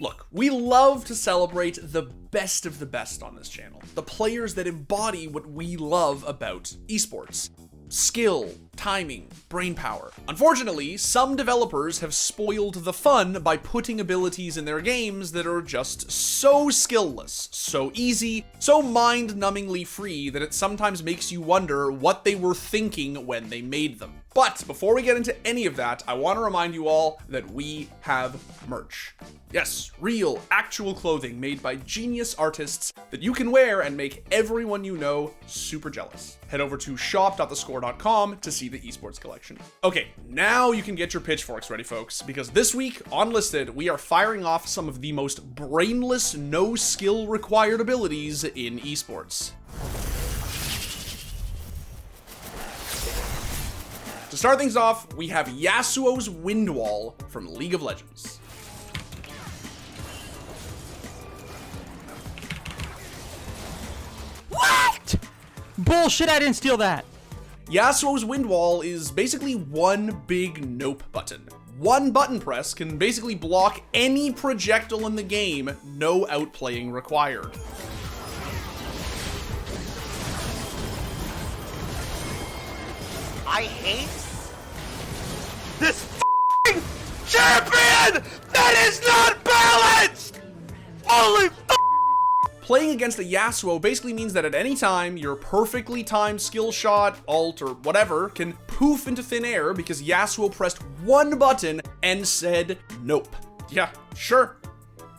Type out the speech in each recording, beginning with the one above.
Look, we love to celebrate the best of the best on this channel. The players that embody what we love about esports. Skill, timing, brainpower. Unfortunately, some developers have spoiled the fun by putting abilities in their games that are just so skillless, so easy, so mind-numbingly free that it sometimes makes you wonder what they were thinking when they made them. But before we get into any of that, I want to remind you all that we have merch. Yes, real, actual clothing made by genius artists that you can wear and make everyone you know super jealous. Head over to shop.thescore.com to see the esports collection. Okay, now you can get your pitchforks ready, folks, because this week on Listed, we are firing off some of the most brainless, no skill required abilities in esports. To start things off, we have Yasuo's windwall from League of Legends. What? Bullshit, I didn't steal that. Yasuo's windwall is basically one big nope button. One button press can basically block any projectile in the game, no outplaying required. I hate this f***ing champion that is not balanced! Holy f***! Playing against a Yasuo basically means that at any time, your perfectly timed skill shot, ult, or whatever can poof into thin air because Yasuo pressed one button and said nope. Yeah, sure.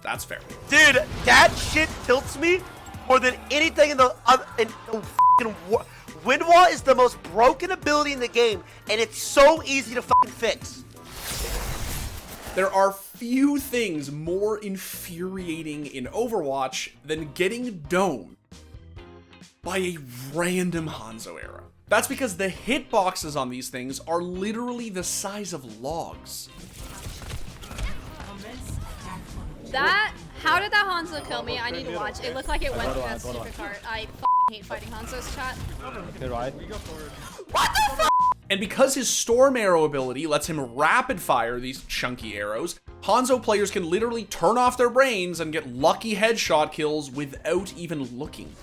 That's fair. Dude, that shit tilts me more than anything in the f***ing Windwall is the most broken ability in the game, and it's so easy to f***ing fix. There are few things more infuriating in Overwatch than getting domed by a random Hanzo era. That's because the hitboxes on these things are literally the size of logs. How did that Hanzo kill me? I need to watch. It looked like it went through that stupid cart. I f***ing hate fighting Hanzo's chat. What the f***? And because his storm arrow ability lets him rapid fire these chunky arrows, Hanzo players can literally turn off their brains and get lucky headshot kills without even looking.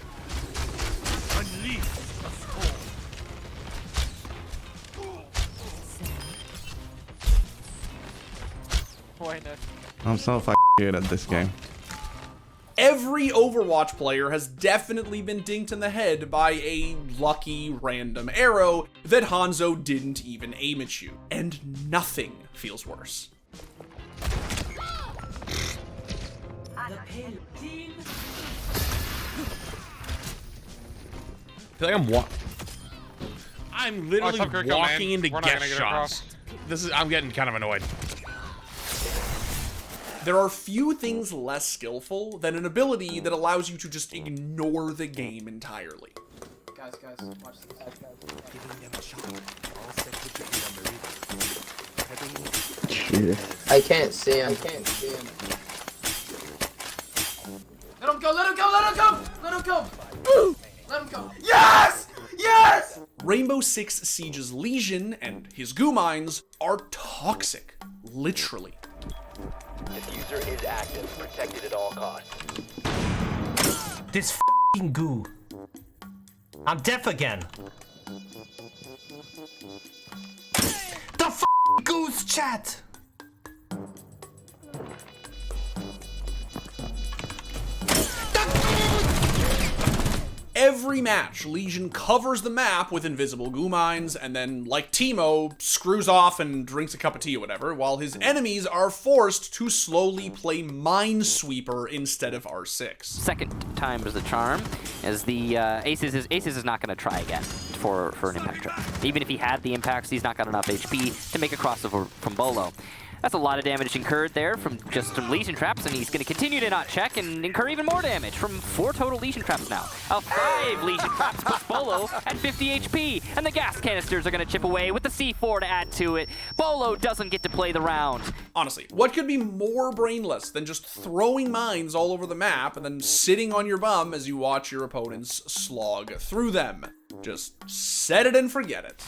I'm so fucking good at this game. Every Overwatch player has definitely been dinked in the head by a lucky random arrow that Hanzo didn't even aim at you. And nothing feels worse. I feel like I'm literally walking into guest shots. I'm getting kind of annoyed. There are few things less skillful than an ability that allows you to just ignore the game entirely. Guys, watch this. Giving them a shot. I can't see him. Let him go! Let him go! Yes! Yes! Rainbow Six Siege's Lesion and his goo mines are toxic, literally. Diffuser is active, protected at all costs. This f***ing goo. I'm deaf again. The f***ing goose chat. Every match, Lesion covers the map with invisible goo mines and then, like Teemo, screws off and drinks a cup of tea or whatever, while his enemies are forced to slowly play Minesweeper instead of R6. Second time is the charm, as the Aces is not going to try again for an impact trip. Even if he had the impacts, he's not got enough HP to make a crossover from Bolo. That's a lot of damage incurred there from just some Lesion traps, and he's going to continue to not check and incur even more damage from 4 total Lesion traps now. 5 Lesion traps puts Bolo at 50 HP, and the gas canisters are going to chip away with the C4 to add to it. Bolo doesn't get to play the round. Honestly, what could be more brainless than just throwing mines all over the map and then sitting on your bum as you watch your opponents slog through them? Just set it and forget it.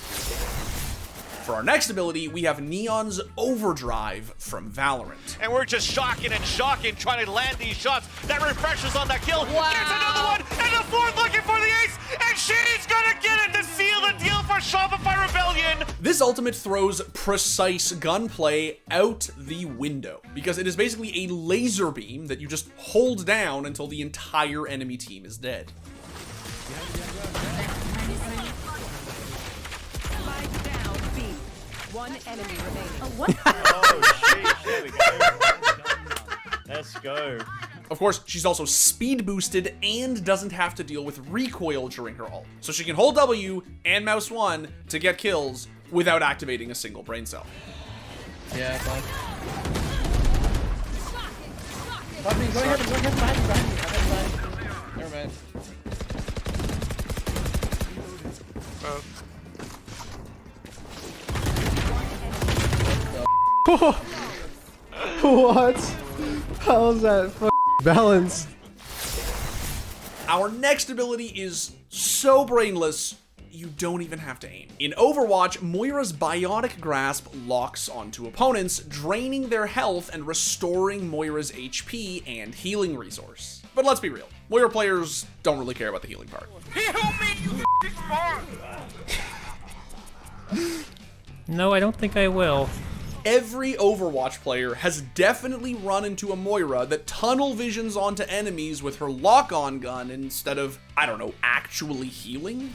For our next ability, we have Neon's Overdrive from Valorant. And we're just shocking, trying to land these shots. That refreshes on that kill. Wow. There's another one, and the fourth looking for the ace, and she's gonna get it to seal the deal for Shopify Rebellion. This ultimate throws precise gunplay out the window, because it is basically a laser beam that you just hold down until the entire enemy team is dead. One enemy remaining. What? Oh, sheesh, there we go. Let's go. Of course, she's also speed boosted and doesn't have to deal with recoil during her ult. So she can hold W and mouse 1 to get kills without activating a single brain cell. Yeah, fine. Go ahead, behind me. Never mind. What? How is that balanced? Our next ability is so brainless, you don't even have to aim. In Overwatch, Moira's biotic grasp locks onto opponents, draining their health and restoring Moira's HP and healing resource. But let's be real, Moira players don't really care about the healing part. No, I don't think I will. Every Overwatch player has definitely run into a Moira that tunnel visions onto enemies with her lock-on gun instead of, I don't know, actually healing.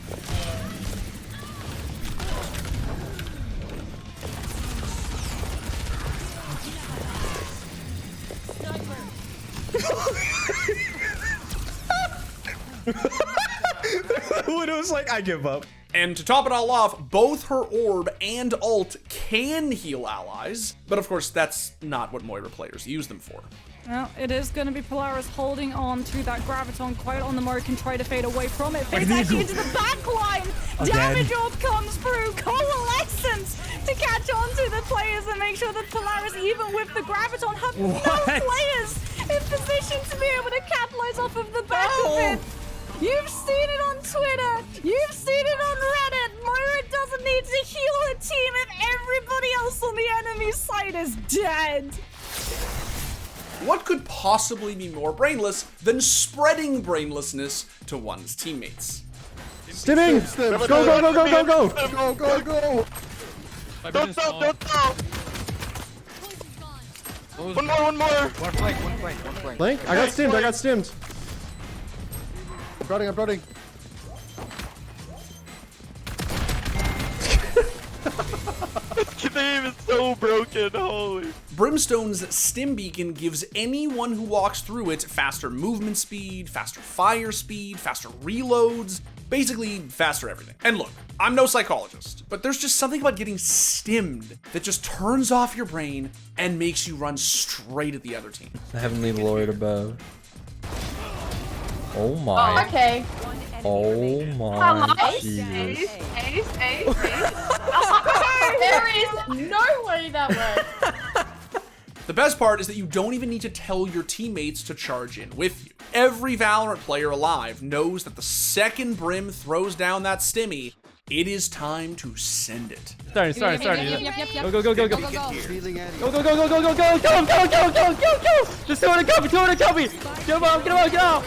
Widow's like, I give up. And to top it all off, both her orb and ult can heal allies, but of course that's not what Moira players use them for. Well, it is going to be Polaris holding on to that Graviton quite on the mark and try to fade away from it. Fades actually into the back line. Damage orb comes through. Coalescence to catch on to the players and make sure that Polaris, even with the Graviton, have no players in position to be able to capitalize off of the back of it. You've seen it on Twitter. You've seen it on Reddit. Moira doesn't need to heal her team if everybody else on the enemy side is dead. What could possibly be more brainless than spreading brainlessness to one's teammates? Stimming! Go, go, go, go, go, go! Go, go, go! Don't stop, don't stop! One more! One flank. Blank? I got stimmed. I'm prodding. The game is so broken, holy. Brimstone's stim beacon gives anyone who walks through it faster movement speed, faster fire speed, faster reloads, basically faster everything. And look, I'm no psychologist, but there's just something about getting stimmed that just turns off your brain and makes you run straight at the other team. The Heavenly Lord above. Oh my. Oh, okay. Oh my. Ace. There is no way that works. The best part is that you don't even need to tell your teammates to charge in with you. Every Valorant player alive knows that the second Brim throws down that stimmy, it is time to send it. Starting. Yep. Go. Go. Go. Just 200 copy. Get him out.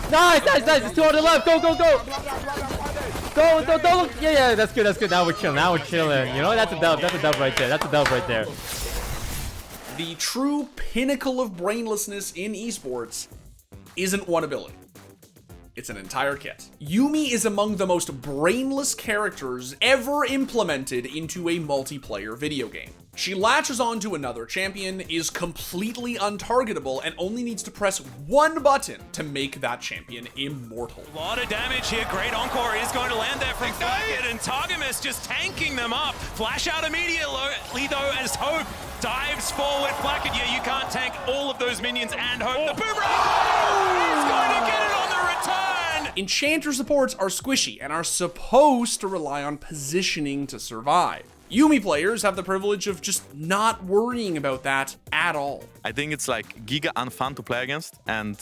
Nice. It's 200 left. Go. Don't look. Yeah, that's good. Now we're chilling. You know, that's a dub right there. The true pinnacle of brainlessness in esports isn't one ability. It's an entire kit. Yuumi is among the most brainless characters ever implemented into a multiplayer video game. She latches onto another champion, is completely untargetable, and only needs to press one button to make that champion immortal. A lot of damage here. Great encore is going to land there from Fahey, and Targamas just tanking them up. Flash out immediately though as Hope dives forward. Flacket, yeah, you can't tank all of those minions and Hope. The boomerang is going to get it on the return. Enchanter supports are squishy and are supposed to rely on positioning to survive. Yuumi players have the privilege of just not worrying about that at all. I think it's like giga unfun to play against, and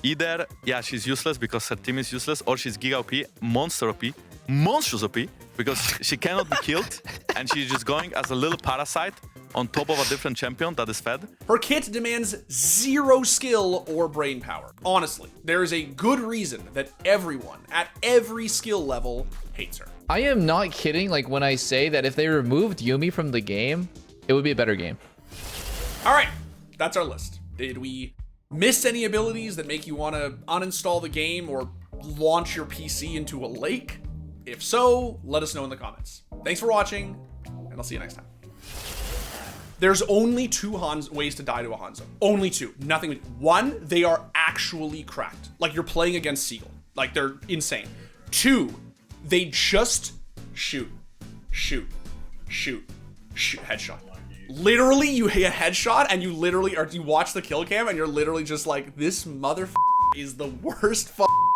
either, yeah, she's useless because her team is useless, or she's giga OP, monster OP, monstrous OP because she cannot be killed and she's just going as a little parasite on top of a different champion that is fed. Her kit demands 0 skill or brain power. Honestly, there is a good reason that everyone at every skill level hates her. I am not kidding like when I say that if they removed Yuumi from the game, it would be a better game. All right, that's our list. Did we miss any abilities that make you want to uninstall the game or launch your PC into a lake? If so, let us know in the comments. Thanks for watching, and I'll see you next time. There's only 2 ways to die to a Hanzo. Only 2. Nothing. 1, they are actually cracked. Like you're playing against Seagull. Like they're insane. 2, they just shoot, shoot, shoot, shoot, headshot. Literally, you hit a headshot and you watch the kill cam and you're literally just like, this motherfucker is the worst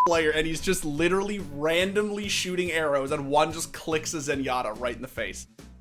player, and he's just literally randomly shooting arrows and one just clicks a Zenyatta right in the face.